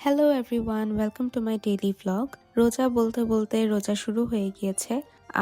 Hello everyone, welcome to my daily vlog. রোজা বলতে বলতে রোজা শুরু হয়ে গিয়েছে।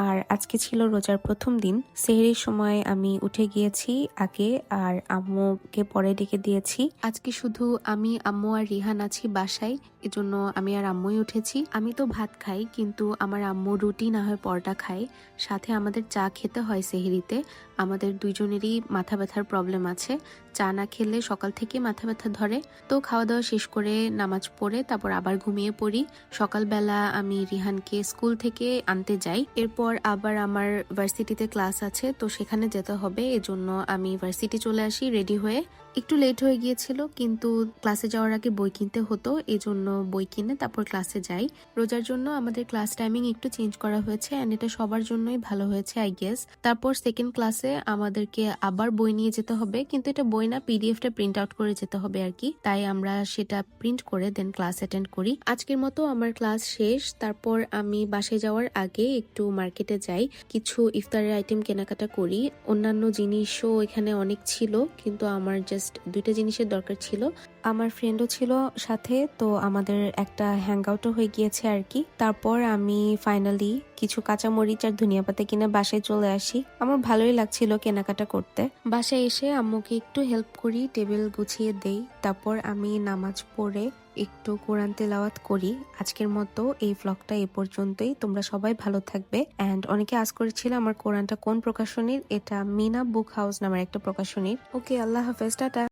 আর আজকে ছিল রোজার প্রথম দিন। সেহরির সময় আমি উঠে গিয়েছি আগে, আর আম্মুকে পরে ডেকে দিয়েছি। আজকে শুধু আমি, আম্মু আর রিহান আছি বাসায়, এজন্য আমি আর আম্মুই উঠেছি। আমি তো ভাত খাই, কিন্তু আমার আম্মু রুটি না হয় পরোটা খায়, সাথে আমাদের চা খেতে হয় সেহরিতে। আমাদের দুইজনেরই মাথা ব্যথার প্রবলেম আছে, চা না খেলে সকাল থেকে মাথা ব্যথা ধরে। তো খাওয়া দাওয়া শেষ করে নামাজ পড়ে তারপর আবার ঘুমিয়ে পড়ি। সকালবেলা আমি রিহানকে স্কুল থেকে আনতে যাই, এরপর আবার আমার ভার্সিটিতে ক্লাস আছে, তো সেখানে যেতে হবে, এজন্য আমি ভার্সিটি চলে আসি রেডি হয়ে। একটু লেট হয়ে গিয়েছিল, কিন্তু ক্লাসে যাওয়ার আগে বই কিনতে হতো, এজন্য বই কিনে তারপর ক্লাসে যাই। রোজার জন্য আমাদের ক্লাস টাইমিং একটু চেঞ্জ করা হয়েছে, এন্ড এটা সবার জন্যই ভালো হয়েছে আই গেস। তারপর সেকেন্ড ক্লাসে আমাদেরকে আবার বই নিয়ে যেতে হবে, কিন্তু এটা বই না, পিডিএফটা প্রিন্ট আউট করে যেতে হবে আর কি। তাই আমরা সেটা প্রিন্ট করে দেন ক্লাস অ্যাটেন্ড করি। আজকের মতো আমার ক্লাস শেষ। তারপর আমি বাসায় যাওয়ার আগে একটু মার্কেটে যাই, কিছু ইফতারের আইটেম কেনাকাটা করি। অন্যান্য জিনিসও এখানে অনেক ছিল, কিন্তু আমার জাস্ট দুইটা জিনিসের দরকার ছিল। আমার ফ্রেন্ডও ছিল সাথে, তো আমাদের একটা হ্যাং আউটও হয়ে গিয়েছে আর কি। তারপর আমি ফাইনালি কিছু কাঁচামরিচ আর ধনিয়া পাতা কিনে বাসায় চলে আসি। আমার ভালোই লাগছিল কেনাকাটা করতে। বাসায় এসে আম্মুকে একটু হেল্প করি, টেবিল গুছিয়ে দেই। তারপর আমি নামাজ পড়ে একটু কোরআন তেলাওয়াত করি। আজকের মতো এই ভ্লগটা এ পর্যন্তই। তোমরা সবাই ভালো থাকবে। অ্যান্ড অনেকে আজ করেছিল আমার কোরআনটা কোন প্রকাশনীর। এটা মিনা বুক হাউস নামের একটা প্রকাশনীর। ওকে, আল্লাহ হাফেজ, টাটা।